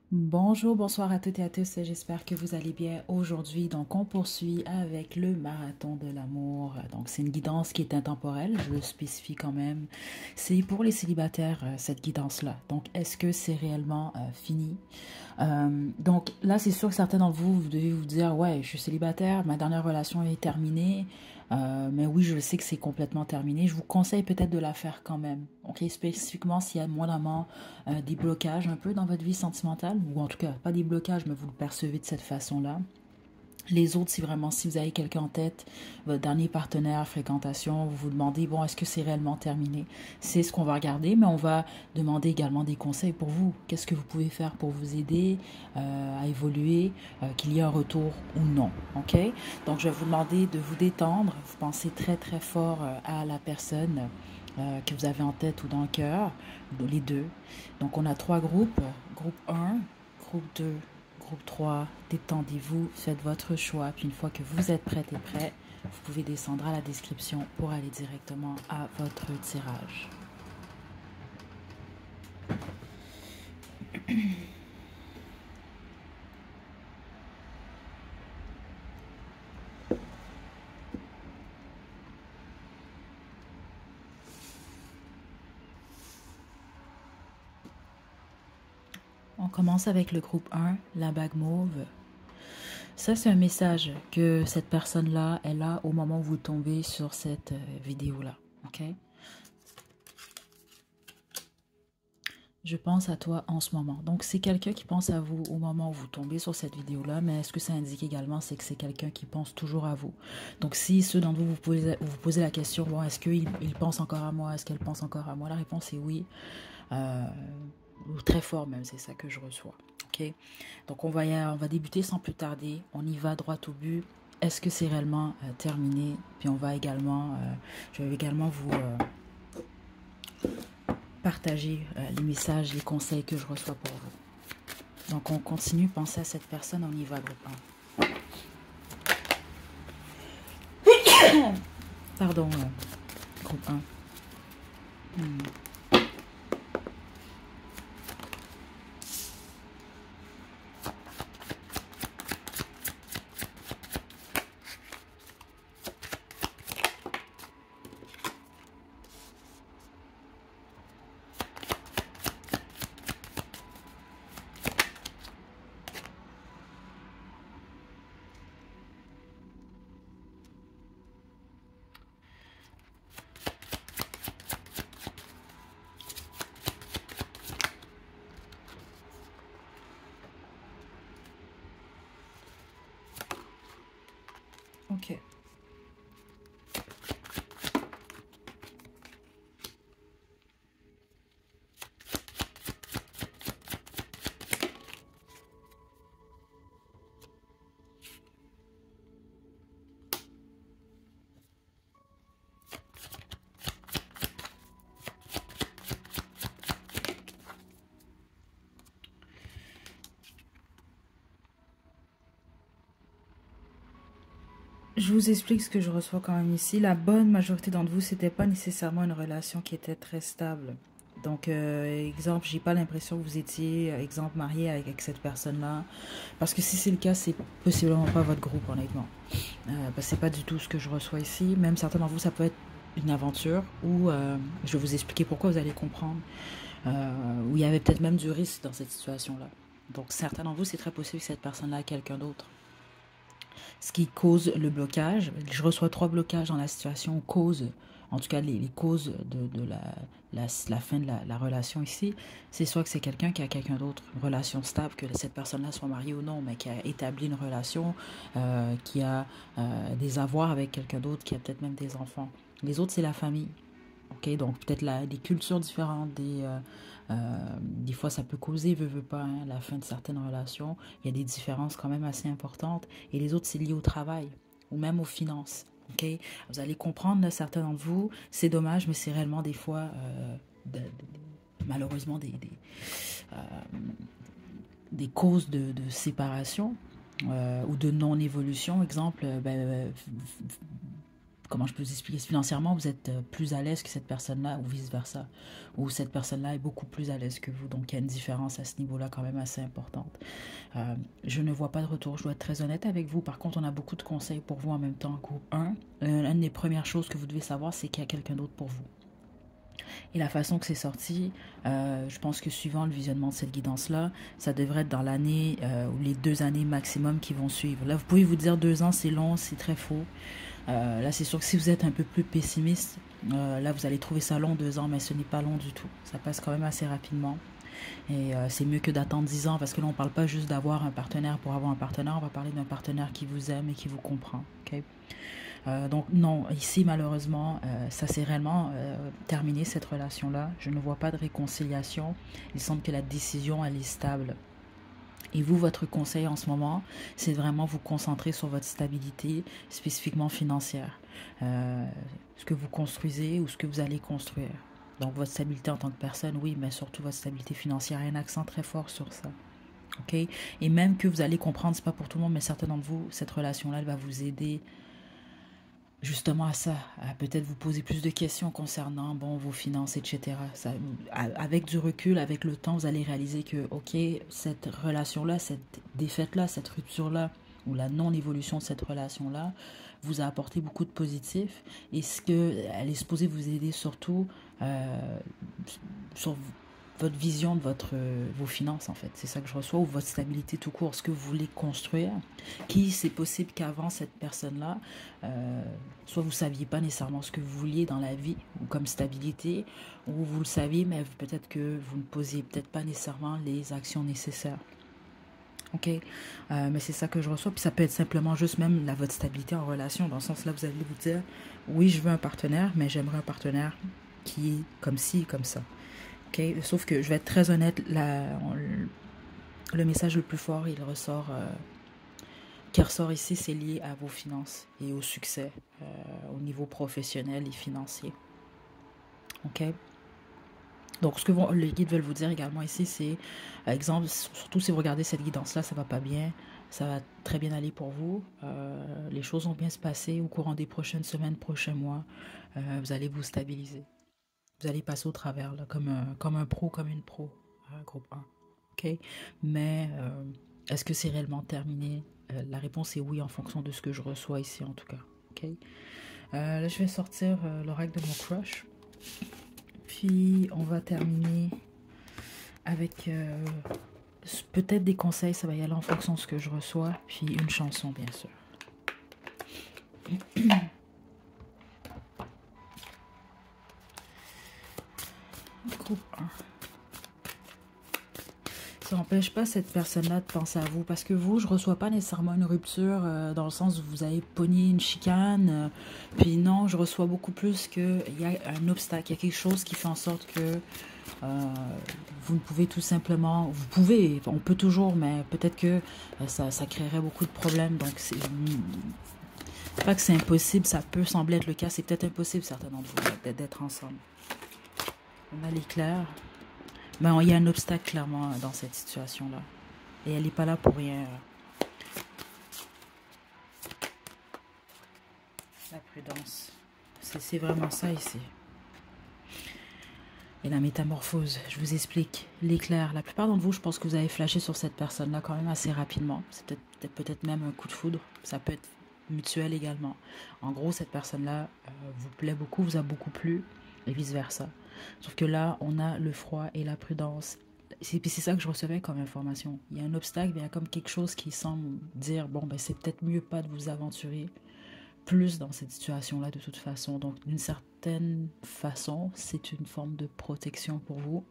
Bonjour, bonsoir à toutes et à tous. J'espère que vous allez bien aujourd'hui. Donc, on poursuit avec le marathon de l'amour. Donc, c'est une guidance qui est intemporelle. Je le spécifie quand même. C'est pour les célibataires, cette guidance-là. Donc, est-ce que c'est réellement fini? Donc, là, c'est sûr que certains d'entre vous, vous devez vous dire, ouais, je suis célibataire, ma dernière relation est terminée. Mais oui, je sais que c'est complètement terminé. Je vous conseille peut-être de la faire quand même. Ok, spécifiquement s'il y a moindrement des blocages un peu dans votre vie sentimentale, ou en tout cas pas des blocages, mais vous le percevez de cette façon-là. Les autres, si vraiment, si vous avez quelqu'un en tête, votre dernier partenaire, fréquentation, vous vous demandez, bon, est-ce que c'est réellement terminé? C'est ce qu'on va regarder, mais on va demander également des conseils pour vous. Qu'est-ce que vous pouvez faire pour vous aider à évoluer, qu'il y ait un retour ou non, ok? Donc, je vais vous demander de vous détendre. Vous pensez très, très fort à la personne que vous avez en tête ou dans le cœur, les deux. Donc, on a trois groupes. Groupe un, groupe 2, groupe 3, détendez-vous, faites votre choix. Puis une fois que vous êtes prête et prêt, vous pouvez descendre à la description pour aller directement à votre tirage. On commence avec le groupe 1, la bague mauve. Ça, c'est un message que cette personne-là, elle a au moment où vous tombez sur cette vidéo-là. OK? Je pense à toi en ce moment. Donc, c'est quelqu'un qui pense à vous au moment où vous tombez sur cette vidéo-là, mais ce que ça indique également, c'est que c'est quelqu'un qui pense toujours à vous. Donc, si ceux d'entre vous vous posez la question, bon, est-ce qu'il pense encore à moi? Est-ce qu'elle pense encore à moi? La réponse est oui. Euh, Très fort même, c'est ça que je reçois. OK? Donc, on va débuter sans plus tarder. On y va droit au but. Est-ce que c'est réellement terminé? Puis on va également, je vais également vous partager les messages, les conseils que je reçois pour vous. Donc, on continue, pensez à cette personne, on y va, groupe 1. Pardon, groupe 1. OK. Je vous explique ce que je reçois quand même ici. La bonne majorité d'entre vous, c'était pas nécessairement une relation qui était très stable. Donc, exemple, j'ai pas l'impression que vous étiez, exemple, marié avec cette personne-là. Parce que si c'est le cas, c'est possiblement pas votre groupe, honnêtement. Parce que c'est pas du tout ce que je reçois ici. Même certains d'entre vous, ça peut être une aventure où je vais vous expliquer pourquoi vous allez comprendre. Où il y avait peut-être même du risque dans cette situation-là. Donc, certains d'entre vous, c'est très possible que cette personne-là a quelqu'un d'autre. Ce qui cause le blocage. Je reçois trois blocages dans la situation, cause, en tout cas les causes de la fin de la relation ici. C'est soit que c'est quelqu'un qui a quelqu'un d'autre, une relation stable, que cette personne-là soit mariée ou non, mais qui a établi une relation, qui a des avoirs avec quelqu'un d'autre, qui a peut-être même des enfants. Les autres, c'est la famille. Ok, donc peut-être des cultures différentes, des fois ça peut causer, veut pas, hein, la fin de certaines relations. Il y a des différences quand même assez importantes. Et les autres, c'est lié au travail ou même aux finances. Ok, vous allez comprendre, là, certains d'entre vous, c'est dommage, mais c'est réellement des fois, malheureusement, des causes de séparation ou de non-évolution. Exemple, comment je peux vous expliquer, financièrement, vous êtes plus à l'aise que cette personne-là ou vice-versa. Ou cette personne-là est beaucoup plus à l'aise que vous. Donc, il y a une différence à ce niveau-là quand même assez importante. Je ne vois pas de retour. Je dois être très honnête avec vous. Par contre, on a beaucoup de conseils pour vous en même temps. Groupe 1, une des premières choses que vous devez savoir, c'est qu'il y a quelqu'un d'autre pour vous. Et la façon que c'est sorti, je pense que suivant le visionnement de cette guidance-là, ça devrait être dans l'année ou les 2 années maximum qui vont suivre. Là, vous pouvez vous dire 2 ans, c'est long, c'est très faux. Là, c'est sûr que si vous êtes un peu plus pessimiste, là, vous allez trouver ça long 2 ans, mais ce n'est pas long du tout. Ça passe quand même assez rapidement. Et c'est mieux que d'attendre 10 ans, parce que là, on ne parle pas juste d'avoir un partenaire pour avoir un partenaire, on va parler d'un partenaire qui vous aime et qui vous comprend. Okay? Donc non, ici malheureusement, ça s'est réellement terminé cette relation-là. Je ne vois pas de réconciliation. Il semble que la décision, elle est stable. Et vous, votre conseil en ce moment, c'est vraiment vous concentrer sur votre stabilité, spécifiquement financière. Ce que vous construisez ou ce que vous allez construire. Donc votre stabilité en tant que personne, oui, mais surtout votre stabilité financière. Il y a un accent très fort sur ça. OK? Et même que vous allez comprendre, c'est pas pour tout le monde, mais certains d'entre vous, cette relation-là, elle va vous aider justement à ça, à peut-être vous poser plus de questions concernant vos finances, etc. Ça, avec du recul, avec le temps, vous allez réaliser que, ok, cette relation-là, cette défaite-là, cette rupture-là, ou la non-évolution de cette relation-là, vous a apporté beaucoup de positifs. Et ce qu'elle est supposée vous aider surtout sur votre vision de vos finances, en fait. C'est ça que je reçois, ou votre stabilité tout court, ce que vous voulez construire, qui c'est possible qu'avant cette personne-là, soit vous ne saviez pas nécessairement ce que vous vouliez dans la vie, ou comme stabilité, ou vous le saviez, mais peut-être que vous ne posiez peut-être pas nécessairement les actions nécessaires. Ok, mais c'est ça que je reçois. Puis ça peut être simplement juste même votre stabilité en relation. Dans le sens là, vous allez vous dire, oui, je veux un partenaire, mais j'aimerais un partenaire qui est comme ci, comme ça. Okay? Sauf que je vais être très honnête, le message le plus fort, qui ressort ici, c'est lié à vos finances et au succès au niveau professionnel et financier. Ok? Donc, ce que les guides veulent vous dire également ici, c'est, par exemple, surtout si vous regardez cette guidance-là, ça va pas bien, ça va très bien aller pour vous. Les choses vont bien se passer au courant des prochaines semaines, prochains mois. Vous allez vous stabiliser. Vous allez passer au travers, là, comme un pro, comme une pro, groupe 1. OK? Mais est-ce que c'est réellement terminé? La réponse est oui, en fonction de ce que je reçois ici, en tout cas. OK? Là, je vais sortir l'oracle de mon crush. Puis, on va terminer avec peut-être des conseils. Ça va y aller en fonction de ce que je reçois. Puis, une chanson, bien sûr. Groupe 1. Ça n'empêche pas cette personne-là de penser à vous. Parce que vous, je ne reçois pas nécessairement une rupture dans le sens où vous avez pogné une chicane. Puis non, je reçois beaucoup plus qu'il y a un obstacle. Il y a quelque chose qui fait en sorte que vous ne pouvez tout simplement... Vous pouvez, on peut toujours, mais peut-être que ça créerait beaucoup de problèmes. Donc, c'est pas que c'est impossible. Ça peut sembler être le cas. C'est peut-être impossible, certains d'entre vous, d'être ensemble. On a l'éclair. Mais il y a un obstacle clairement dans cette situation-là. Et elle n'est pas là pour rien. La prudence. C'est vraiment ça ici. Et la métamorphose, je vous explique. L'éclair. La plupart d'entre vous, je pense que vous avez flashé sur cette personne-là quand même assez rapidement. C'est peut-être même un coup de foudre. Ça peut être mutuel également. En gros, cette personne-là vous plaît beaucoup, vous a beaucoup plu. Et vice-versa. Sauf que là, on a le froid et la prudence. Puis c'est ça que je recevais comme information. Il y a un obstacle, mais il y a comme quelque chose qui semble dire, c'est peut-être mieux pas de vous aventurer plus dans cette situation-là de toute façon. Donc, d'une certaine façon, c'est une forme de protection pour vous.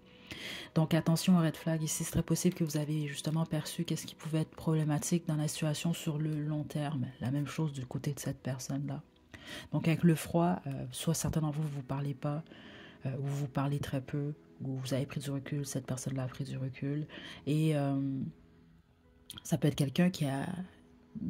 Donc, attention aux red flags. Ici, c'est très possible que vous avez justement perçu qu'est-ce qui pouvait être problématique dans la situation sur le long terme. La même chose du côté de cette personne-là. Donc avec le froid, soit certains d'entre vous ne vous parlez pas, ou vous parlez très peu, ou vous avez pris du recul, cette personne-là a pris du recul. Et ça peut être quelqu'un qui a,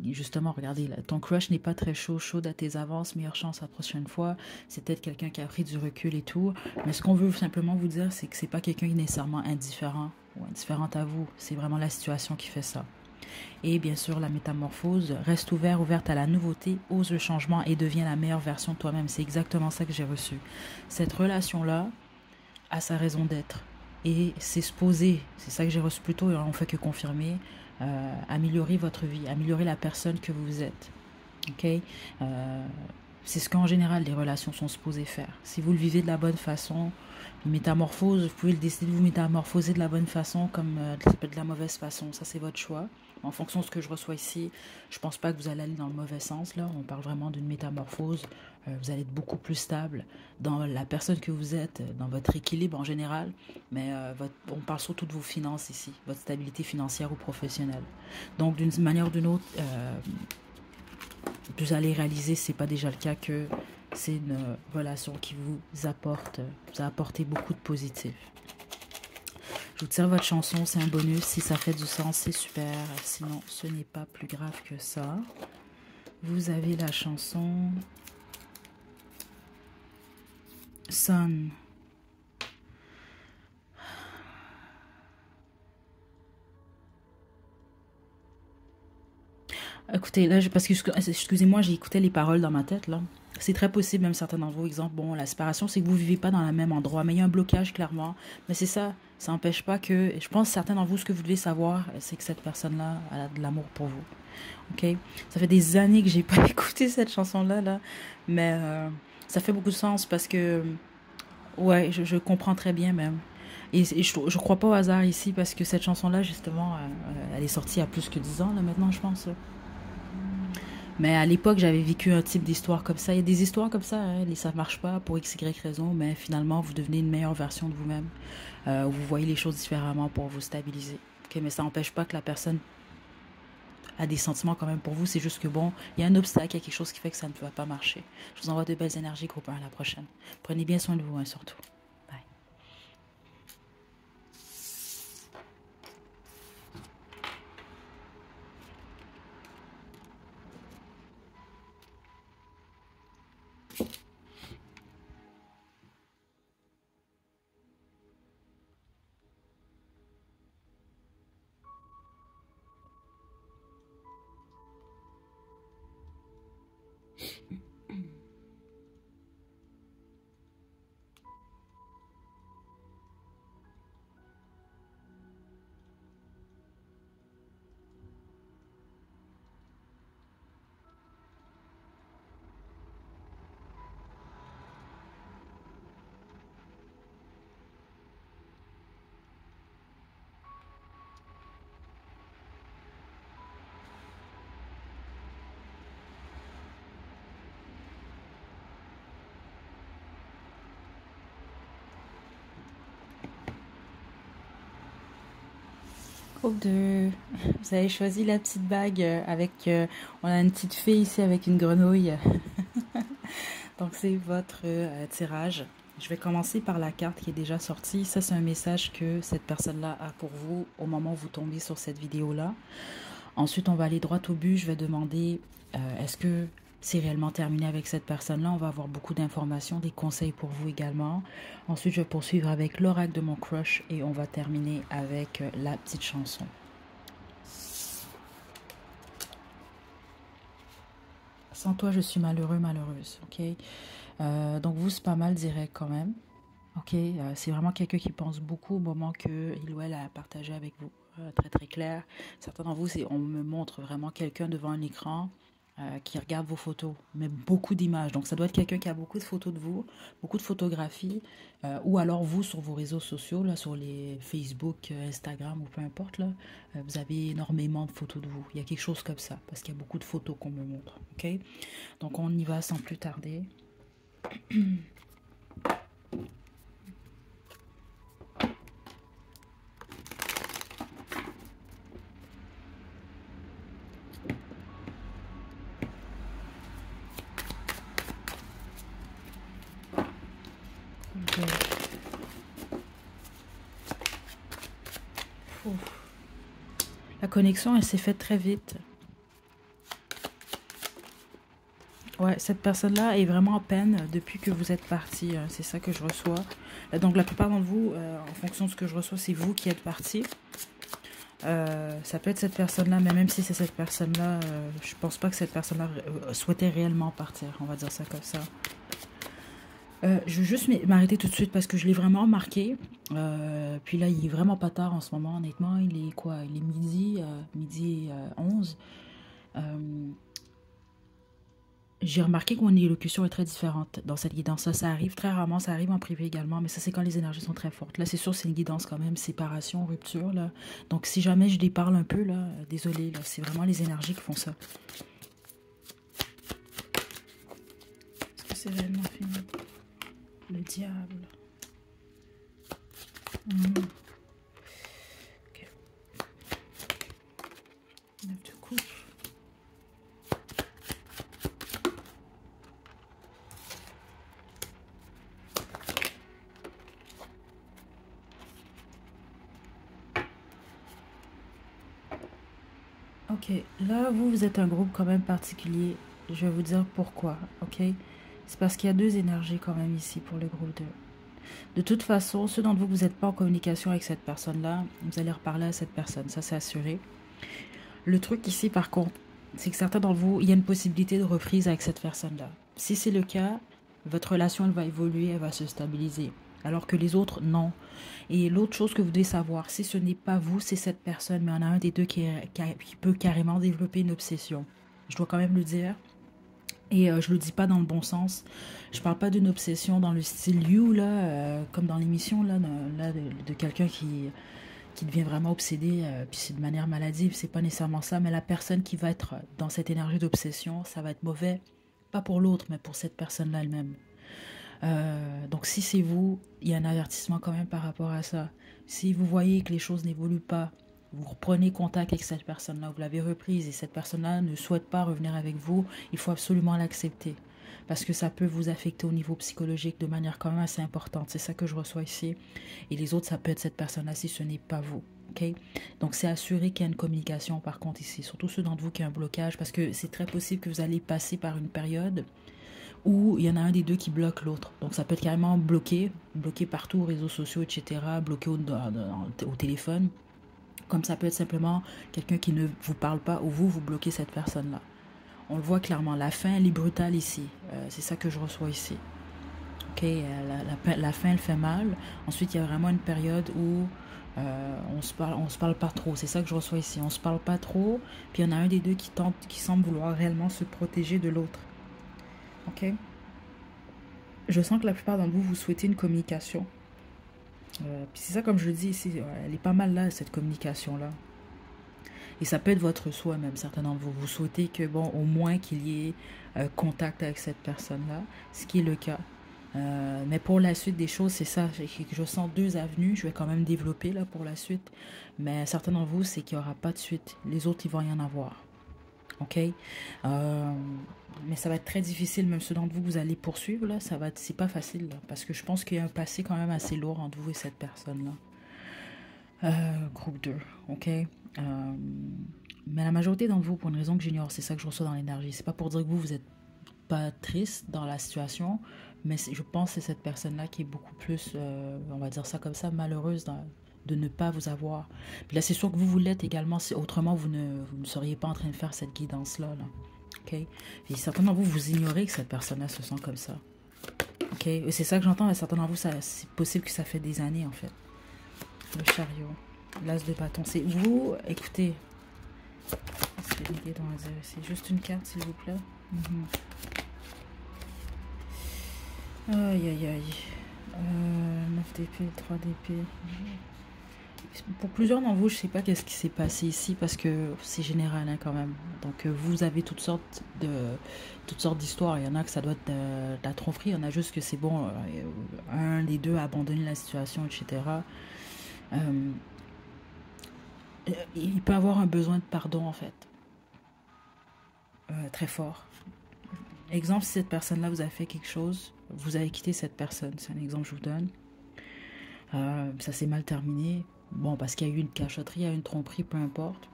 justement, regardez, là, ton crush n'est pas très chaude à tes avances, meilleure chance la prochaine fois. C'est peut-être quelqu'un qui a pris du recul et tout. Mais ce qu'on veut simplement vous dire, c'est que c'est pas quelqu'un qui est nécessairement indifférent ou indifférente à vous. C'est vraiment la situation qui fait ça. Et bien sûr, la métamorphose, reste ouverte à la nouveauté, ose le changement et devient la meilleure version de toi-même. C'est exactement ça que j'ai reçu. Cette relation-là a sa raison d'être. Et c'est supposé, c'est ça que j'ai reçu plus tôt, et on fait que confirmer, améliorer votre vie, améliorer la personne que vous êtes. Ok, c'est ce qu'en général les relations sont supposées faire. Si vous le vivez de la bonne façon, une métamorphose, vous pouvez décider de vous métamorphoser de la bonne façon comme ça peut être de la mauvaise façon. Ça, c'est votre choix. En fonction de ce que je reçois ici, je pense pas que vous allez aller dans le mauvais sens. Là, on parle vraiment d'une métamorphose. Vous allez être beaucoup plus stable dans la personne que vous êtes, dans votre équilibre en général. Mais on parle surtout de vos finances ici, votre stabilité financière ou professionnelle. Donc, d'une manière ou d'une autre, vous allez réaliser, si ce n'est pas déjà le cas, que c'est une relation qui vous a apporté beaucoup de positif. Je vous tire votre chanson, c'est un bonus. Si ça fait du sens, c'est super. Sinon, ce n'est pas plus grave que ça. Vous avez la chanson Sun. Écoutez, là, parce que, excusez-moi, j'ai écouté les paroles dans ma tête, là. C'est très possible, même certains d'entre vous, exemple, bon, la séparation, c'est que vous ne vivez pas dans le même endroit, mais il y a un blocage, clairement. Mais c'est ça, ça n'empêche pas que, je pense, certains d'entre vous, ce que vous devez savoir, c'est que cette personne-là a de l'amour pour vous. Ok? Ça fait des années que j'ai pas écouté cette chanson-là, là, mais ça fait beaucoup de sens parce que, ouais, je comprends très bien même. Et je crois pas au hasard ici parce que cette chanson-là, justement, elle est sortie il y a plus que 10 ans, là, maintenant, je pense. Mais à l'époque, j'avais vécu un type d'histoire comme ça. Il y a des histoires comme ça, hein, ça ne marche pas pour x, y raison, mais finalement, vous devenez une meilleure version de vous-même. Vous voyez les choses différemment pour vous stabiliser. Okay, mais ça n'empêche pas que la personne a des sentiments quand même pour vous. C'est juste que bon, il y a un obstacle, il y a quelque chose qui fait que ça ne va pas marcher. Je vous envoie de belles énergies, groupe 1, à la prochaine. Prenez bien soin de vous, hein, surtout. Bye. Groupe 2, vous avez choisi la petite bague avec... on a une petite fée ici avec une grenouille. Donc c'est votre tirage. Je vais commencer par la carte qui est déjà sortie. Ça, c'est un message que cette personne-là a pour vous au moment où vous tombez sur cette vidéo-là. Ensuite, on va aller droit au but. Je vais demander, est-ce que c'est réellement terminé avec cette personne-là? On va avoir beaucoup d'informations, des conseils pour vous également. Ensuite, je vais poursuivre avec l'oracle de mon crush et on va terminer avec la petite chanson. Sans toi, je suis malheureux, malheureuse. Ok. Donc vous, c'est pas mal direct quand même. Ok. C'est vraiment quelqu'un qui pense beaucoup au moment qu'il ou elle a partagé avec vous. Très très clair. Certains d'entre vous, on me montre vraiment quelqu'un devant un écran qui regarde vos photos, mais beaucoup d'images. Donc, ça doit être quelqu'un qui a beaucoup de photos de vous, beaucoup de photographies, ou alors vous sur vos réseaux sociaux, là, sur les Facebook, Instagram ou peu importe, là, vous avez énormément de photos de vous. Il y a quelque chose comme ça, parce qu'il y a beaucoup de photos qu'on me montre. Ok? Donc, on y va sans plus tarder. La connexion, elle s'est faite très vite. Ouais, cette personne-là est vraiment en peine depuis que vous êtes parti. C'est ça que je reçois. Donc, la plupart d'entre vous, en fonction de ce que je reçois, c'est vous qui êtes parti. Ça peut être cette personne-là, mais même si c'est cette personne-là, je pense pas que cette personne-là souhaitait réellement partir. On va dire ça comme ça. Je veux juste m'arrêter tout de suite parce que je l'ai vraiment remarqué. Puis là, il est vraiment pas tard en ce moment, honnêtement. Il est quoi? Il est midi 11. J'ai remarqué que mon élocution est très différente dans cette guidance-là. Ça arrive très rarement, ça arrive en privé également, mais ça, c'est quand les énergies sont très fortes. Là, c'est sûr, c'est une guidance quand même, séparation, rupture, là. Donc, si jamais je déparle un peu, là, désolé, là, c'est vraiment les énergies qui font ça. Est-ce que c'est réellement fini? Le diable. Ok. 9 de coupe. Ok, là, vous êtes un groupe quand même particulier. Je vais vous dire pourquoi, ok? C'est parce qu'il y a deux énergies quand même ici pour le groupe 2. De toute façon, ceux d'entre vous, vous n'êtes pas en communication avec cette personne-là, vous allez reparler à cette personne, ça c'est assuré. Le truc ici, par contre, c'est que certains d'entre vous, il y a une possibilité de reprise avec cette personne-là. Si c'est le cas, votre relation, elle va évoluer, elle va se stabiliser. Alors que les autres, non. Et l'autre chose que vous devez savoir, si ce n'est pas vous, c'est cette personne, mais il y en a un des deux qui peut carrément développer une obsession. Je dois quand même le dire. Et je le dis pas dans le bon sens. Je parle pas d'une obsession dans le style You, là, comme dans l'émission, là, de quelqu'un qui devient vraiment obsédé, puis c'est de manière maladive, c'est pas nécessairement ça, mais la personne qui va être dans cette énergie d'obsession, ça va être mauvais, pas pour l'autre, mais pour cette personne-là elle-même. Donc si c'est vous, il y a un avertissement quand même par rapport à ça. Si vous voyez que les choses n'évoluent pas, vous reprenez contact avec cette personne-là, vous l'avez reprise et cette personne-là ne souhaite pas revenir avec vous, il faut absolument l'accepter. Parce que ça peut vous affecter au niveau psychologique de manière quand même assez importante. C'est ça que je reçois ici. Et les autres, ça peut être cette personne-là si ce n'est pas vous. Okay? Donc c'est assuré qu'il y a une communication par contre ici. Surtout ceux d'entre vous qui ont un blocage. Parce que c'est très possible que vous allez passer par une période où il y en a un des deux qui bloque l'autre. Donc ça peut être carrément bloqué partout, réseaux sociaux, etc., bloqué au téléphone. Comme ça peut être simplement quelqu'un qui ne vous parle pas ou vous bloquez cette personne-là. On le voit clairement, la fin, elle est brutale ici. C'est ça que je reçois ici. Ok, la fin, elle fait mal. Ensuite, il y a vraiment une période où on se parle pas trop. C'est ça que je reçois ici. On se parle pas trop. Puis il y en a un des deux qui semble vouloir réellement se protéger de l'autre. Ok. Je sens que la plupart d'entre vous, vous souhaitez une communication. Puis c'est ça, comme je le dis ici, elle est pas mal là, cette communication-là. Et ça peut être votre souhait même, certains d'entre vous. Vous souhaitez que, bon, au moins qu'il y ait contact avec cette personne-là, ce qui est le cas. Mais pour la suite des choses, c'est ça. Je sens deux avenues. Je vais quand même développer là pour la suite. Mais certains d'entre vous, c'est qu'il n'y aura pas de suite. Les autres, ils vont y en avoir. Ok, mais ça va être très difficile, même ceux d'entre vous que vous allez poursuivre là, c'est pas facile là, parce que je pense qu'il y a un passé quand même assez lourd entre vous et cette personne là. Groupe 2, ok. Mais la majorité d'entre vous, pour une raison que j'ignore, c'est ça que je reçois dans l'énergie. C'est pas pour dire que vous êtes pas triste dans la situation, mais je pense que c'est cette personne là qui est beaucoup plus, on va dire ça comme ça, malheureuse de ne pas vous avoir. Puis là, c'est sûr que vous l'êtes également, autrement, vous ne seriez pas en train de faire cette guidance-là. Là. OK? Et certains d'entre vous, vous ignorez que cette personne-là se sent comme ça. OK? Et c'est ça que j'entends, mais certains d'entre vous, c'est possible que ça fait des années, en fait. Le chariot. L'as de bâton. C'est vous, écoutez. C'est juste une carte, s'il vous plaît. Aïe, aïe, aïe. 9 d'épée, 3 d'épée. Pour plusieurs d'entre vous, je ne sais pas qu'est-ce qui s'est passé ici parce que c'est général hein, quand même. Donc vous avez toutes sortes d'histoires. Il y en a que ça doit être de la tromperie. Il y en a juste que c'est bon, un des deux a abandonné la situation, etc. Il peut avoir un besoin de pardon en fait. Très fort. Exemple, si cette personne-là vous a fait quelque chose, vous avez quitté cette personne. C'est un exemple que je vous donne. Ça s'est mal terminé. Bon, parce qu'il y a eu une cachotterie, il y a eu une tromperie, peu importe.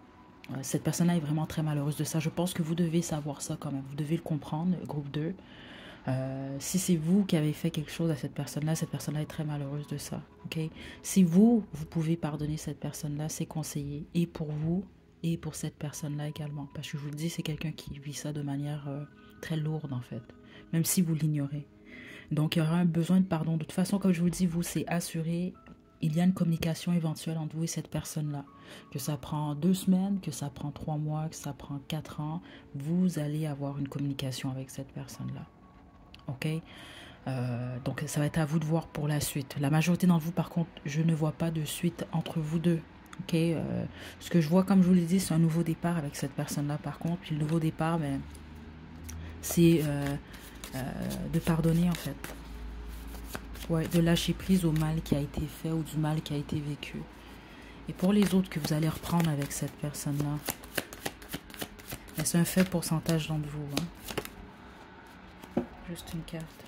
Cette personne-là est vraiment très malheureuse de ça. Je pense que vous devez savoir ça quand même. Vous devez le comprendre, groupe 2. Si c'est vous qui avez fait quelque chose à cette personne-là est très malheureuse de ça. Ok? Si vous pouvez pardonner cette personne-là, c'est conseillé. Et pour vous, et pour cette personne-là également. Parce que je vous le dis, c'est quelqu'un qui vit ça de manière très lourde, en fait. Même si vous l'ignorez. Donc, il y aura un besoin de pardon. De toute façon, comme je vous le dis, vous, c'est assuré. Il y a une communication éventuelle entre vous et cette personne-là. Que ça prend 2 semaines, que ça prend 3 mois, que ça prend 4 ans. Vous allez avoir une communication avec cette personne-là. Ok? Donc, ça va être à vous de voir pour la suite. La majorité d'entre vous, par contre, je ne vois pas de suite entre vous deux. Ok? Ce que je vois, comme je vous l'ai dit, c'est un nouveau départ avec cette personne-là, par contre. Puis le nouveau départ, ben, c'est de pardonner, en fait. Ouais, de lâcher prise au mal qui a été fait ou du mal qui a été vécu. Et pour les autres que vous allez reprendre avec cette personne-là, ben, c'est un faible pourcentage d'entre vous. Hein. Juste une carte.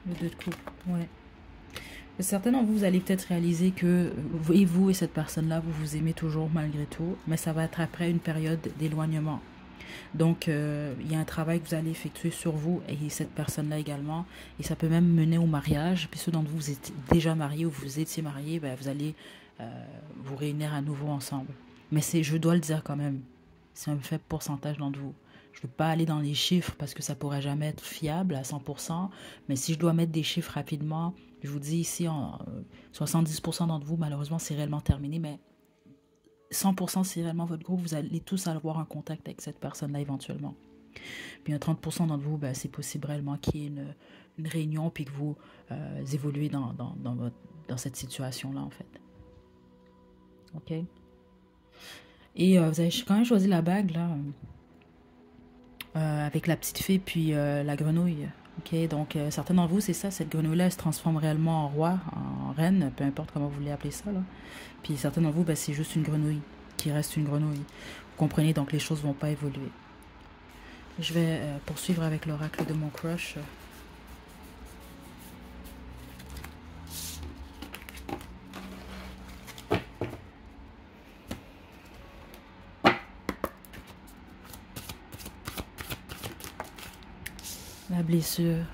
Le 2 de coupe, ouais. Certains d'entre vous, vous allez peut-être réaliser que vous et cette personne-là, vous vous aimez toujours malgré tout, mais ça va être après une période d'éloignement. Donc, il y a un travail que vous allez effectuer sur vous et cette personne-là également. Et ça peut même mener au mariage. Puis ceux d'entre vous, vous êtes déjà mariés ou vous étiez mariés, ben, vous allez vous réunir à nouveau ensemble. Mais je dois le dire quand même, c'est un faible pourcentage d'entre vous. Je ne veux pas aller dans les chiffres parce que ça ne pourrait jamais être fiable à 100%. Mais si je dois mettre des chiffres rapidement, je vous dis ici, 70% d'entre vous, malheureusement, c'est réellement terminé. Mais 100% c'est réellement votre groupe, vous allez tous avoir un contact avec cette personne-là éventuellement. Puis un 30% d'entre vous, ben, c'est possible réellement qu'il y ait une réunion puis que vous évoluez dans cette situation-là, en fait. OK? Et vous avez quand même choisi la bague, là, avec la petite fée puis la grenouille. OK? Donc, certains d'entre vous, c'est ça, cette grenouille-là, elle se transforme réellement en roi, en reine, peu importe comment vous voulez appeler ça, là. Puis certains d'entre vous, ben, c'est juste une grenouille qui reste une grenouille. Vous comprenez, donc les choses ne vont pas évoluer. Je vais poursuivre avec l'oracle de mon crush. La blessure.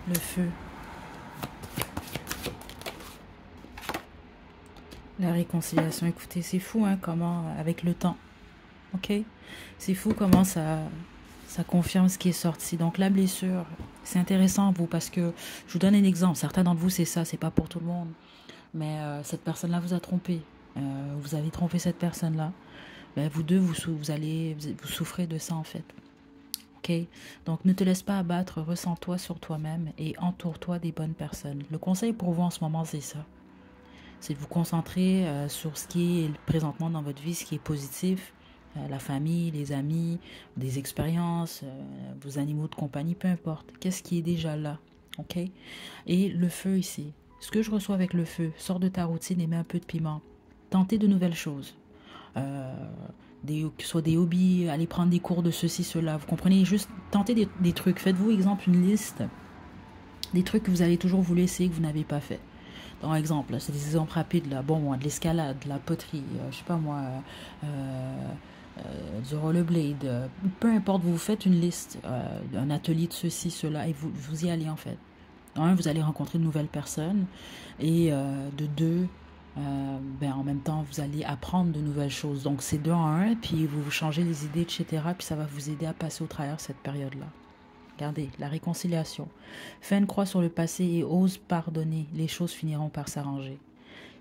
Le feu. La réconciliation. Écoutez, c'est fou, hein, comment, avec le temps. OK? C'est fou comment ça confirme ce qui est sorti. Donc, la blessure, c'est intéressant, vous, parce que je vous donne un exemple. Certains d'entre vous, c'est ça, c'est pas pour tout le monde. Mais cette personne-là vous a trompé. Vous avez trompé cette personne-là. Ben, vous deux, vous souffrez de ça, en fait. OK? Donc, ne te laisse pas abattre, ressens-toi sur toi-même et entoure-toi des bonnes personnes. Le conseil pour vous en ce moment, c'est ça. C'est de vous concentrer sur ce qui est présentement dans votre vie, ce qui est positif, la famille, les amis, des expériences, vos animaux de compagnie, peu importe. Qu'est-ce qui est déjà là, ok? Et le feu ici. Ce que je reçois avec le feu, sors de ta routine et mets un peu de piment. Tentez de nouvelles choses. Que ce soit des hobbies, aller prendre des cours de ceci, cela. Vous comprenez? Juste tentez des trucs. Faites-vous, exemple, une liste des trucs que vous avez toujours voulu essayer que vous n'avez pas fait. Par exemple, c'est des exemples rapides là. Bon, moi, de l'escalade, de la poterie, je sais pas moi, du rollerblade, peu importe, vous faites une liste, un atelier de ceci, cela, et vous y allez en fait. Un, vous allez rencontrer de nouvelles personnes, et de deux, ben, en même temps, vous allez apprendre de nouvelles choses. Donc, c'est 2 en 1, puis vous changez les idées, etc., puis ça va vous aider à passer au travers de cette période-là. Regardez, la réconciliation. Fais une croix sur le passé et ose pardonner. Les choses finiront par s'arranger.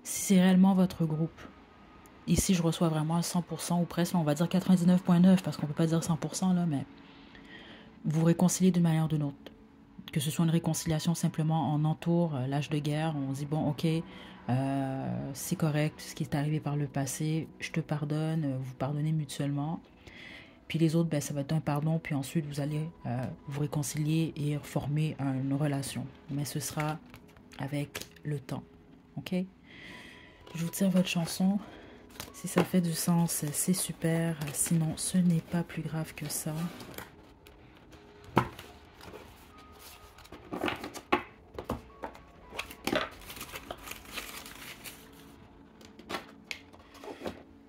Si c'est réellement votre groupe, ici je reçois vraiment 100% ou presque, on va dire 99,9 parce qu'on ne peut pas dire 100% là, mais vous réconciliez d'une manière ou d'une autre. Que ce soit une réconciliation simplement, on entoure l'âge de guerre, on dit bon ok, c'est correct, ce qui est arrivé par le passé, je te pardonne, vous pardonnez mutuellement. Puis les autres, ben, ça va être un pardon, puis ensuite vous allez vous réconcilier et former une relation. Mais ce sera avec le temps. OK? Je vous tire votre chanson. Si ça fait du sens, c'est super. Sinon, ce n'est pas plus grave que ça.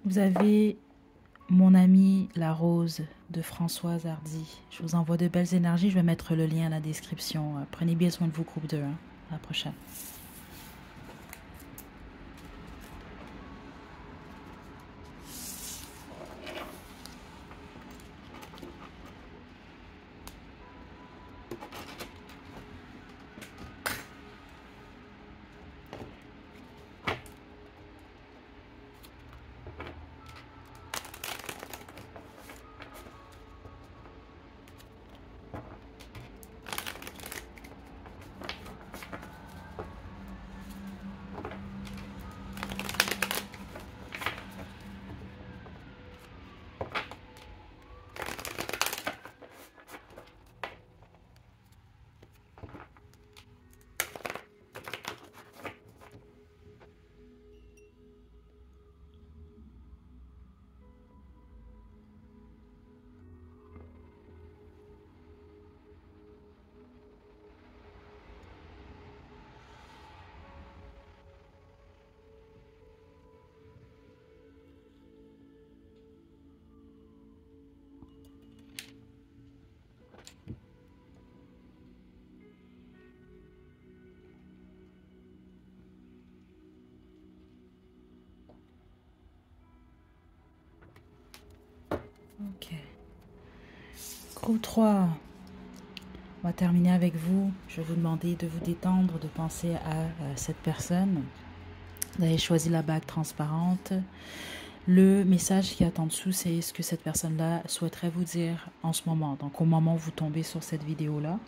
Vous avez Mon amie La Rose de Françoise Hardy. Je vous envoie de belles énergies. Je vais mettre le lien à la description. Prenez bien soin de vous, groupe 2. À la prochaine. Ok. Groupe 3. On va terminer avec vous. Je vais vous demander de vous détendre, de penser à cette personne. Vous avez choisi la bague transparente. Le message qui est en dessous, c'est ce que cette personne-là souhaiterait vous dire en ce moment. Donc, au moment où vous tombez sur cette vidéo-là,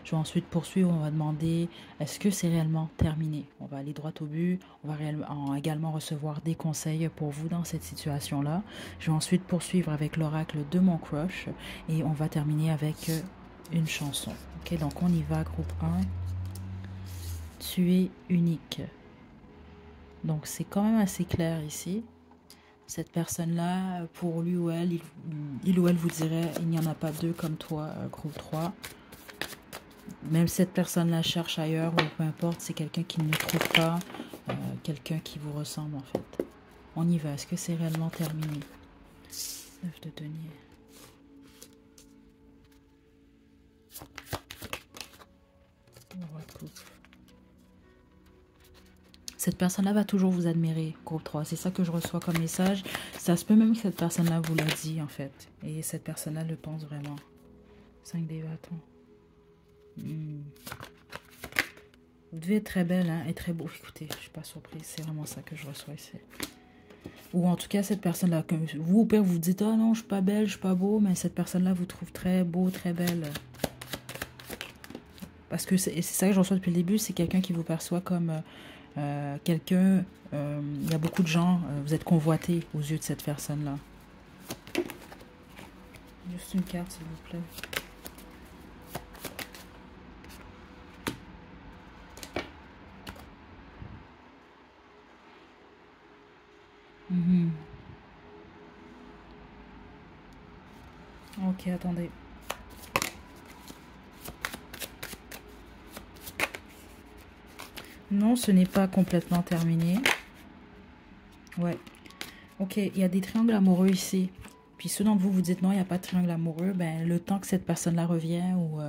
je vais ensuite poursuivre. On va demander, est-ce que c'est réellement terminé? On va aller droit au but. On va également recevoir des conseils pour vous dans cette situation-là. Je vais ensuite poursuivre avec l'oracle de mon crush. Et on va terminer avec une chanson. Ok, donc on y va, groupe 1. Tu es unique. Donc, c'est quand même assez clair ici. Cette personne-là, pour lui ou elle, il ou elle vous dirait, il n'y en a pas deux comme toi, groupe 3. Même cette personne-là cherche ailleurs, ou peu importe, c'est quelqu'un qui ne trouve pas, quelqu'un qui vous ressemble en fait. On y va, est-ce que c'est réellement terminé? 9 de denier. On recoupe. Cette personne-là va toujours vous admirer, groupe 3. C'est ça que je reçois comme message. Ça se peut même que cette personne-là vous l'a dit, en fait. Et cette personne-là le pense vraiment. 5 des bâtons. Vous devez être très belle, hein, et très beau. Écoutez, je suis pas surprise. C'est vraiment ça que je reçois ici. Ou en tout cas, cette personne-là, vous, au pire, vous dites, ah non, je suis pas belle, je suis pas beau. Mais cette personne-là vous trouve très beau, très belle. Parce que c'est ça que je reçois depuis le début. C'est quelqu'un qui vous perçoit comme... quelqu'un, il y a beaucoup de gens, vous êtes convoités aux yeux de cette personne-là. Juste une carte, s'il vous plaît. Ok, attendez. Non, ce n'est pas complètement terminé. Ouais. Ok, il y a des triangles amoureux ici. Puis ceux d'entre vous, vous dites non, il n'y a pas de triangle amoureux. Ben, le temps que cette personne-là revient ou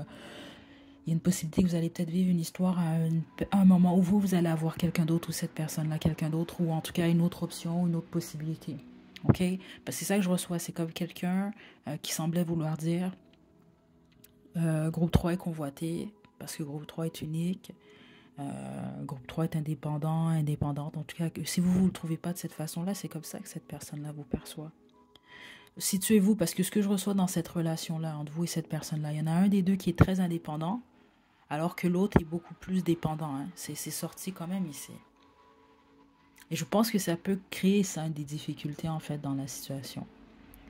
il y a une possibilité que vous allez peut-être vivre une histoire à un moment où vous allez avoir quelqu'un d'autre ou cette personne-là, quelqu'un d'autre ou en tout cas une autre option, une autre possibilité. Ok? Parce que c'est ça que je reçois. C'est comme quelqu'un qui semblait vouloir dire groupe 3 est convoité parce que groupe 3 est unique. Groupe 3 est indépendant, indépendante. En tout cas, si vous ne le trouvez pas de cette façon-là, c'est comme ça que cette personne-là vous perçoit. Situez-vous, parce que ce que je reçois dans cette relation-là, entre vous et cette personne-là, il y en a un des deux qui est très indépendant, alors que l'autre est beaucoup plus dépendant. Hein. C'est sorti quand même ici. Et je pense que ça peut créer ça, des difficultés en fait dans la situation.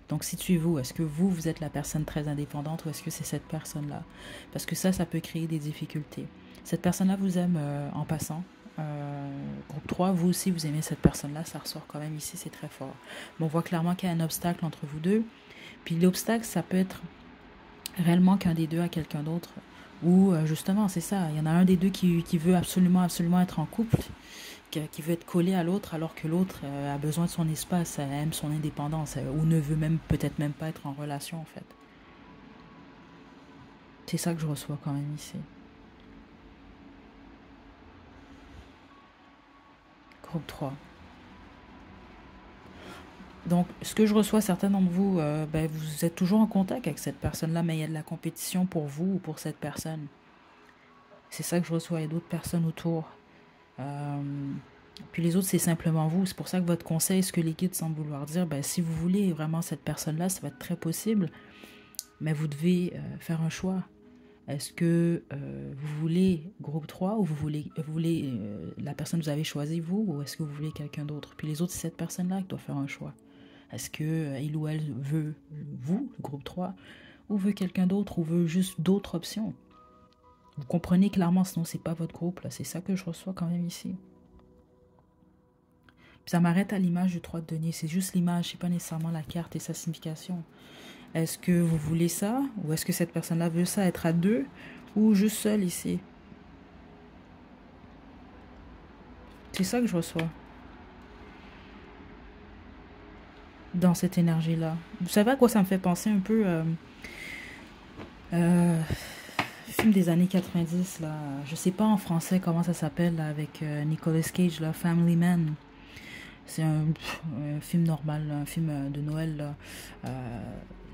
Donc situez-vous, est-ce que vous êtes la personne très indépendante ou est-ce que c'est cette personne-là? Parce que ça peut créer des difficultés. Cette personne-là vous aime en passant. Groupe 3, vous aussi vous aimez cette personne-là, ça ressort quand même ici, c'est très fort. Mais on voit clairement qu'il y a un obstacle entre vous deux. Puis l'obstacle, ça peut être réellement qu'un des deux a quelqu'un d'autre. Ou justement, c'est ça, il y en a un des deux qui veut absolument être en couple. qui veut être collé à l'autre alors que l'autre a besoin de son espace, elle aime son indépendance ou ne veut même peut-être même pas être en relation en fait. C'est ça que je reçois quand même ici. Groupe 3. Donc, ce que je reçois, certains d'entre vous, ben, vous êtes toujours en contact avec cette personne-là, mais il y a de la compétition pour vous ou pour cette personne. C'est ça que je reçois. Il y a d'autres personnes autour. Euh, Puis les autres, c'est simplement vous. C'est pour ça que votre conseil, ce que les guides semblent vouloir dire, ben, si vous voulez vraiment cette personne-là, ça va être très possible, mais vous devez faire un choix. Est-ce que vous voulez groupe 3 ou vous voulez la personne que vous avez choisie, vous, ou est-ce que vous voulez quelqu'un d'autre? Puis les autres, c'est cette personne-là qui doit faire un choix. Est-ce que il ou elle veut vous, le groupe 3, ou veut quelqu'un d'autre, ou veut juste d'autres options? Vous comprenez clairement, sinon c'est pas votre groupe, là. C'est ça que je reçois quand même ici. Puis ça m'arrête à l'image du 3 de denier. C'est juste l'image, c'est pas nécessairement la carte et sa signification. Est-ce que vous voulez ça, ou est-ce que cette personne-là veut ça, être à deux, ou juste seule ici? C'est ça que je reçois dans cette énergie-là. Vous savez à quoi ça me fait penser un peu film des années 90, là. Je sais pas en français comment ça s'appelle, là, avec Nicolas Cage, là, Family Man. C'est un film normal, un film de Noël, là.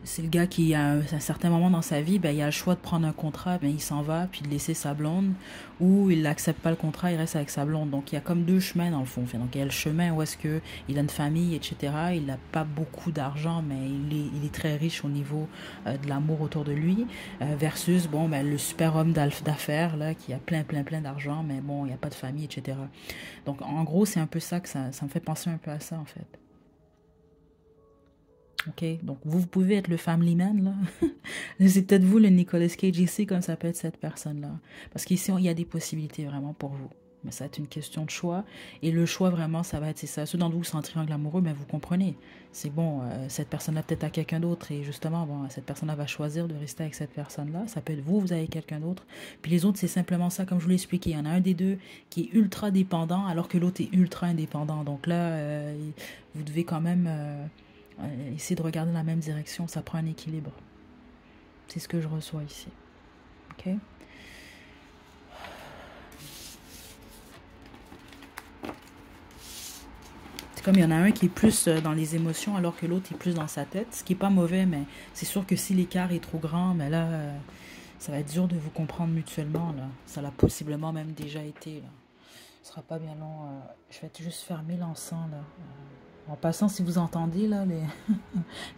C'est le gars qui, à un certain moment dans sa vie, ben, il a le choix de prendre un contrat, ben, il s'en va, puis de laisser sa blonde, ou il n'accepte pas le contrat, il reste avec sa blonde. Donc il y a comme deux chemins dans le fond. Donc il y a le chemin où est-ce que il a une famille, etc. Il n'a pas beaucoup d'argent, mais il est très riche au niveau de l'amour autour de lui, versus bon, ben, le super homme d'affaires, là, qui a plein d'argent, mais bon, il n'y a pas de famille, etc. Donc en gros, c'est un peu ça que ça me fait penser un peu à ça, en fait. Ok, donc vous pouvez être le family man, là. C'est peut-être vous le Nicolas Cage ici, comme ça peut être cette personne-là. Parce qu'ici, il y a des possibilités vraiment pour vous. Mais ça va être une question de choix. Et le choix, vraiment, ça va être, c'est ça. Ceux d'entre vous qui sont en triangle amoureux, mais vous comprenez. C'est bon, cette personne-là peut-être a quelqu'un d'autre. Et justement, bon, cette personne-là va choisir de rester avec cette personne-là. Ça peut être vous, vous avez quelqu'un d'autre. Puis les autres, c'est simplement ça, comme je vous l'ai expliqué. Il y en a un des deux qui est ultra dépendant, alors que l'autre est ultra indépendant. Donc là, vous devez quand même essayer de regarder dans la même direction. Ça prend un équilibre. C'est ce que je reçois ici. Ok? C'est comme il y en a un qui est plus dans les émotions alors que l'autre est plus dans sa tête. Ce qui n'est pas mauvais, mais c'est sûr que si l'écart est trop grand, mais là, ça va être dur de vous comprendre mutuellement. Là. Ça l'a possiblement même déjà été. Là. Ce sera pas bien long. Je vais juste fermer l'encens. Là. En passant, si vous entendez là,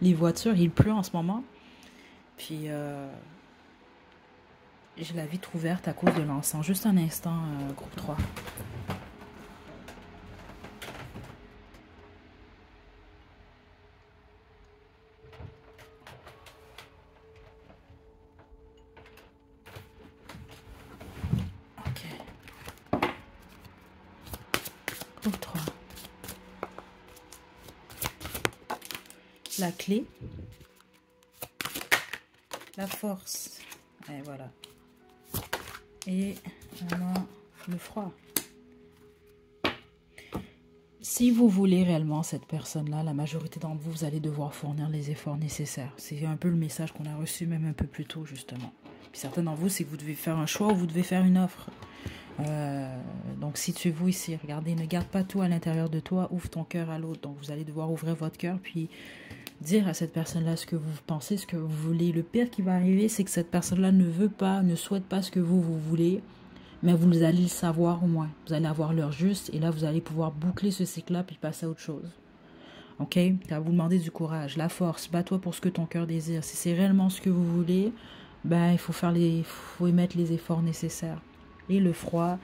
les voitures, il pleut en ce moment. Puis j'ai la vitre ouverte à cause de l'encens. Juste un instant, groupe 3. Ok. Groupe 3. La clé. La force. Et voilà. Et on a le froid. Si vous voulez réellement cette personne-là, la majorité d'entre vous, vous allez devoir fournir les efforts nécessaires. C'est un peu le message qu'on a reçu même un peu plus tôt, justement. Puis certains d'entre vous, c'est que vous devez faire un choix ou vous devez faire une offre. Donc situez-vous ici, regardez, ne garde pas tout à l'intérieur de toi, ouvre ton cœur à l'autre. Donc vous allez devoir ouvrir votre cœur, puis dire à cette personne-là ce que vous pensez, ce que vous voulez. Le pire qui va arriver, c'est que cette personne-là ne veut pas, ne souhaite pas ce que vous voulez, mais vous allez le savoir au moins. Vous allez avoir l'heure juste, et là, vous allez pouvoir boucler ce cycle-là, puis passer à autre chose. Ok? Ça va vous demander du courage, la force, bats-toi pour ce que ton cœur désire. Si c'est réellement ce que vous voulez, ben, il faut émettre les efforts nécessaires. Et le froid,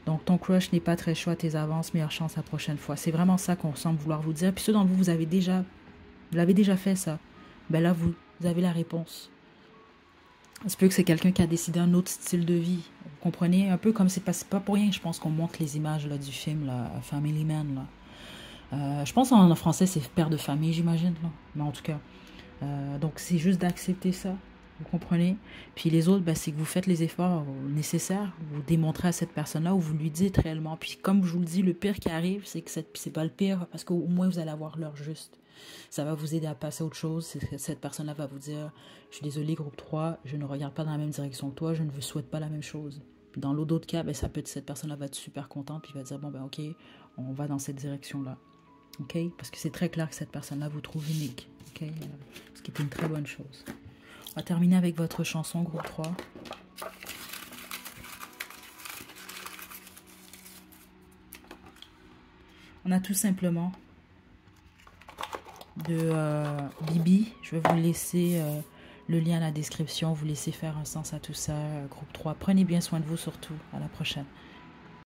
donc ton crush n'est pas très chaud à tes avances, meilleure chance la prochaine fois. C'est vraiment ça qu'on semble vouloir vous dire. Puis ceux d'entre vous, vous l'avez déjà fait ça. Ben là, vous avez la réponse. Il se peut que c'est quelqu'un qui a décidé un autre style de vie. Vous comprenez? Un peu comme c'est pas pour rien, je pense qu'on montre les images là, du film là, Family Man. Là. Je pense en français, c'est père de famille, j'imagine. Mais en tout cas. Donc c'est juste d'accepter ça. Vous comprenez? Puis les autres, ben, c'est que vous faites les efforts nécessaires. Vous démontrez à cette personne-là ou vous lui dites réellement. Puis comme je vous le dis, le pire qui arrive, c'est que c'est pas le pire parce qu'au moins vous allez avoir l'heure juste. Ça va vous aider à passer à autre chose. Cette personne-là va vous dire, je suis désolé, groupe 3, je ne regarde pas dans la même direction que toi, je ne vous souhaite pas la même chose. Dans l'autre cas, ben, ça peut être cette personne-là va être super contente puis va dire, bon ben ok, on va dans cette direction-là. Ok? Parce que c'est très clair que cette personne-là vous trouve unique. Ok? Ce qui est une très bonne chose. On va terminer avec votre chanson, groupe 3. On a tout simplement de Bibi. Je vais vous laisser le lien à la description. Vous laissez faire un sens à tout ça, groupe 3. Prenez bien soin de vous surtout. À la prochaine.